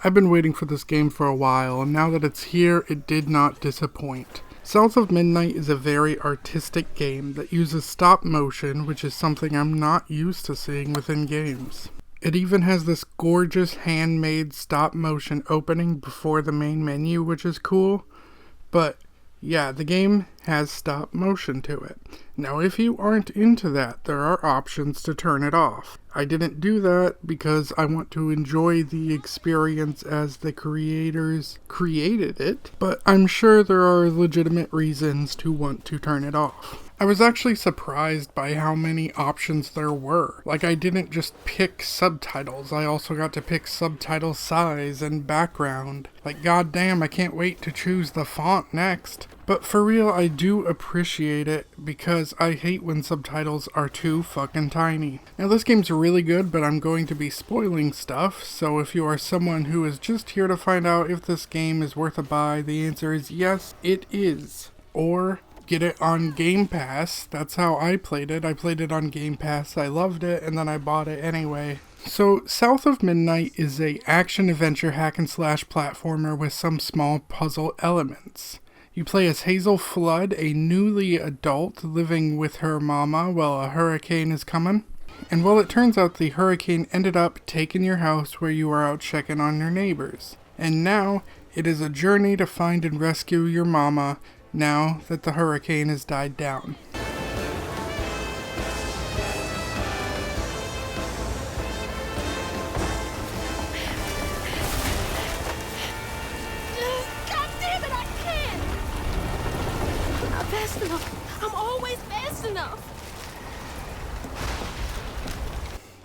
I've been waiting for this game for a while, and now that it's here, it did not disappoint. South of Midnight is a very artistic game that uses stop motion, which is something I'm not used to seeing within games. It even has this gorgeous handmade stop motion opening before the main menu, which is cool. But yeah, the game has stop motion to it. Now, if you aren't into that, there are options to turn it off. I didn't do that because I want to enjoy the experience as the creators created it, but I'm sure there are legitimate reasons to want to turn it off. I was actually surprised by how many options there were. Like, I didn't just pick subtitles, I also got to pick subtitle size and background. Like, goddamn, I can't wait to choose the font next. But for real, I do appreciate it because I hate when subtitles are too fucking tiny. Now, this game's really good, but I'm going to be spoiling stuff, so if you are someone who is just here to find out if this game is worth a buy, the answer is yes, it is. Or get it on Game Pass. That's how I played it. I played it on Game Pass, I loved it, and then I bought it anyway. So, South of Midnight is a action-adventure hack-and-slash platformer with some small puzzle elements. You play as Hazel Flood, a newly adult living with her mama while a hurricane is coming. And well, it turns out the hurricane ended up taking your house where you were out checking on your neighbors. And now, it is a journey to find and rescue your mama now that the hurricane has died down. God damn it, I can't! I'm not fast enough. I'm always fast enough.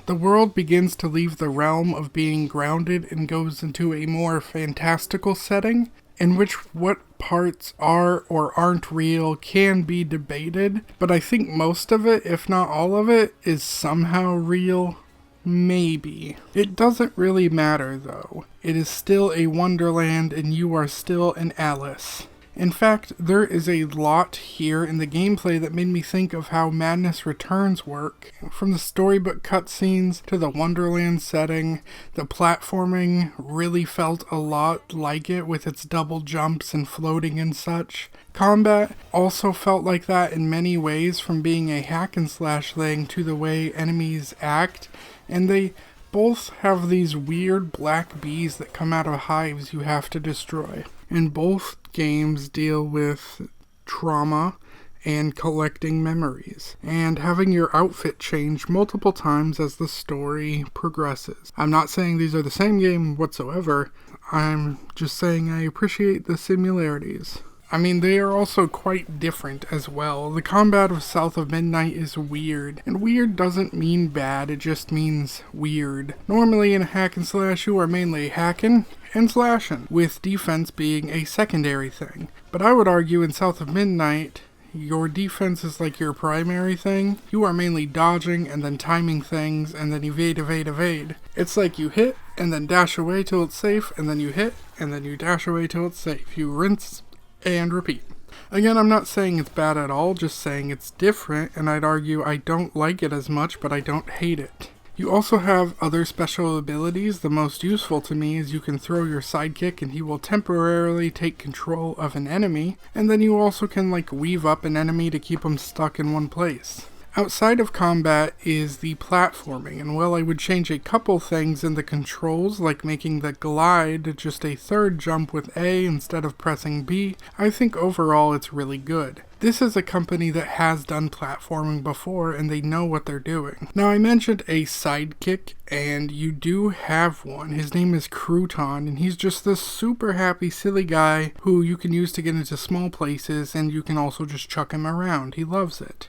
The world begins to leave the realm of being grounded and goes into a more fantastical setting, in which what parts are or aren't real can be debated, but I think most of it, if not all of it, is somehow real. Maybe. It doesn't really matter though. It is still a wonderland and you are still an Alice. In fact, there is a lot here in the gameplay that made me think of how Madness Returns work. From the storybook cutscenes to the Wonderland setting, the platforming really felt a lot like it with its double jumps and floating and such. Combat also felt like that in many ways, from being a hack and slash thing to the way enemies act, and they both have these weird black bees that come out of hives you have to destroy. And both games deal with trauma and collecting memories, and having your outfit change multiple times as the story progresses. I'm not saying these are the same game whatsoever, I'm just saying I appreciate the similarities. I mean, they are also quite different as well. The combat of South of Midnight is weird, and weird doesn't mean bad, it just means weird. Normally in a hack and slash you are mainly hacking and slashing, with defense being a secondary thing. But I would argue in South of Midnight, your defense is like your primary thing. You are mainly dodging and then timing things and then evade, evade, evade. It's like you hit and then dash away till it's safe, and then you hit and then you dash away till it's safe. You rinse and repeat. Again, I'm not saying it's bad at all, just saying it's different, and I'd argue I don't like it as much, but I don't hate it. You also have other special abilities. The most useful to me is you can throw your sidekick and he will temporarily take control of an enemy, and then you also can weave up an enemy to keep them stuck in one place. Outside of combat is the platforming, and while I would change a couple things in the controls, like making the glide just a third jump with A instead of pressing B, I think overall it's really good. This is a company that has done platforming before and they know what they're doing. Now, I mentioned a sidekick, and you do have one. His name is Crouton, and he's just this super happy silly guy who you can use to get into small places, and you can also just chuck him around. He loves it.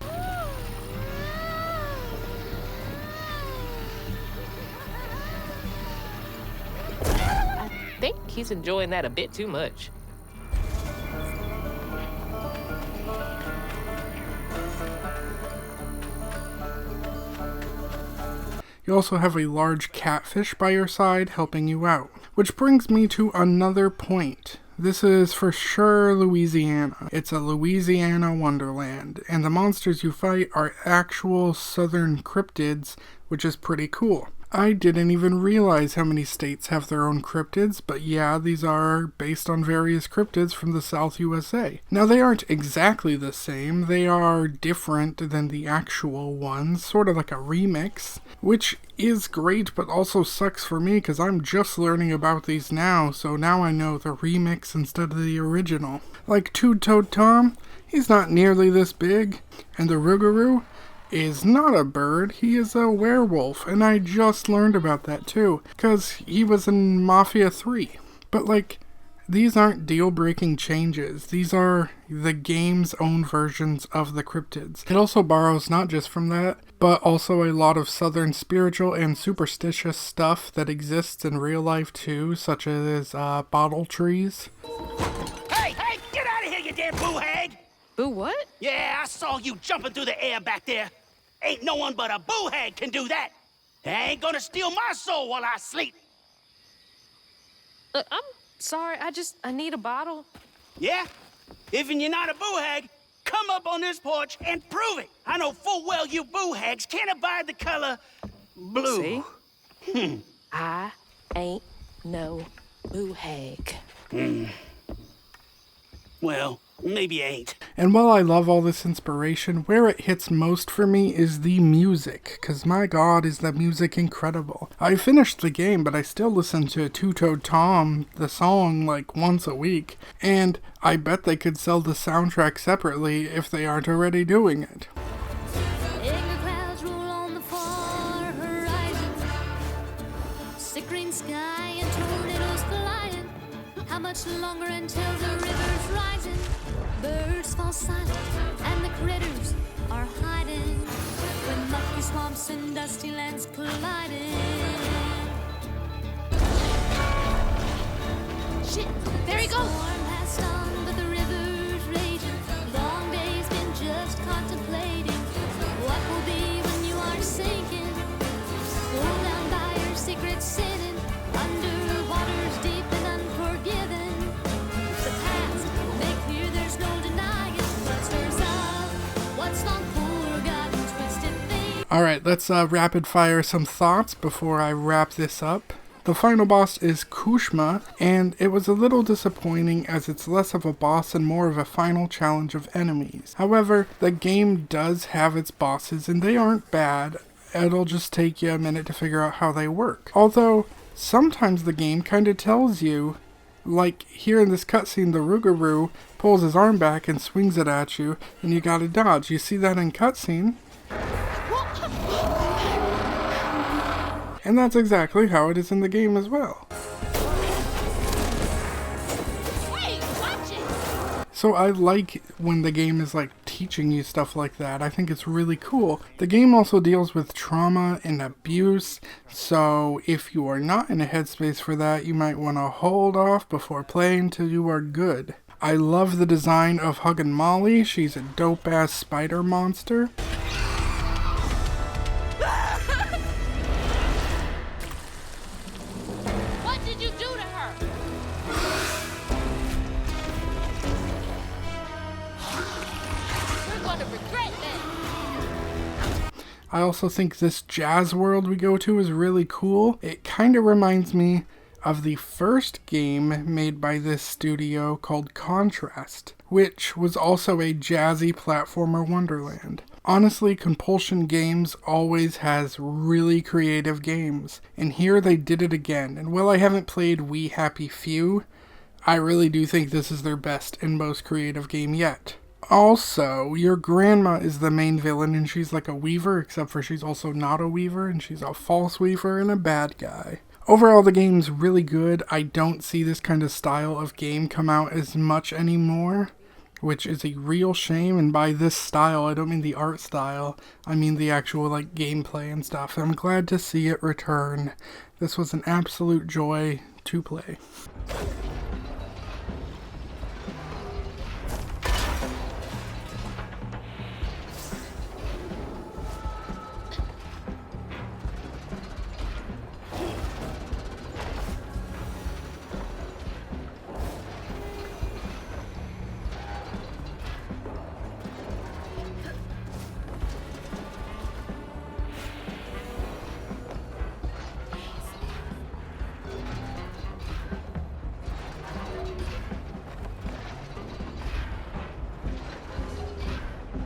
I think he's enjoying that a bit too much. You also have a large catfish by your side helping you out. Which brings me to another point. This is for sure Louisiana. It's a Louisiana wonderland, and the monsters you fight are actual southern cryptids, which is pretty cool. I didn't even realize how many states have their own cryptids, but yeah, these are based on various cryptids from the South USA. Now, they aren't exactly the same, they are different than the actual ones, sort of like a remix, which is great, but also sucks for me because I'm just learning about these now, so now I know the remix instead of the original. Like Two-Toed Tom, he's not nearly this big, and the Rougarou is not a bird, he is a werewolf, and I just learned about that too, because he was in Mafia 3. But like, these aren't deal-breaking changes, these are the game's own versions of the cryptids. It also borrows not just from that, but also a lot of southern spiritual and superstitious stuff that exists in real life too, such as bottle trees. Hey, get out of here, you damn boo hag! Boo what? Yeah, I saw you jumping through the air back there. Ain't no one but a boo hag can do that. They ain't gonna steal my soul while I sleep. Look, I'm sorry. I need a bottle. Yeah? Even you're not a boo hag, come up on this porch and prove it. I know full well you boo hags can't abide the color blue. See? I ain't no boo hag. Well, maybe you ain't. And while I love all this inspiration, where it hits most for me is the music, because my god is the music incredible. I finished the game, but I still listen to Two-Toed Tom, the song, like once a week, and I bet they could sell the soundtrack separately if they aren't already doing it. Angry clouds roll on the far horizon. Sick green sky and tornadoes colliding. How much longer until the river's rising? Birds fall silent and the critters are hiding when mucky swamps and dusty lands colliding. Shit, there he goes! The storm has stung, but the river's raging. Long day's been just contemplating what will be when you are sinking. Pulled down by your secret sitting under waters deep and unforgiven. The past make clear there's no denying what stirs up what's long forgotten, twisted things. Alright, let's rapid fire some thoughts before I wrap this up. The final boss is Kushma, and it was a little disappointing as it's less of a boss and more of a final challenge of enemies. However, the game does have its bosses and they aren't bad. It'll just take you a minute to figure out how they work. Although, sometimes the game kind of tells you, like here in this cutscene, the Rougarou pulls his arm back and swings it at you, and you gotta dodge. You see that in cutscene? And that's exactly how it is in the game as well. Hey, watch it! So I like when the game is like teaching you stuff like that. I think it's really cool. The game also deals with trauma and abuse, so if you are not in a headspace for that, you might want to hold off before playing till you are good. I love the design of Huggin' Molly. She's a dope-ass spider monster. What did you do to her? We're gonna regret that. I also think this jazz world we go to is really cool. It kind of reminds me of the first game made by this studio called Contrast, which was also a jazzy platformer wonderland. Honestly, Compulsion Games always has really creative games, and here they did it again. And while I haven't played We Happy Few, I really do think this is their best and most creative game yet. Also, your grandma is the main villain, and she's like a weaver, except for she's also not a weaver, and she's a false weaver and a bad guy. Overall, the game's really good. I don't see this kind of style of game come out as much anymore, which is a real shame. And by this style, I don't mean the art style. I mean the actual like gameplay and stuff. I'm glad to see it return. This was an absolute joy to play.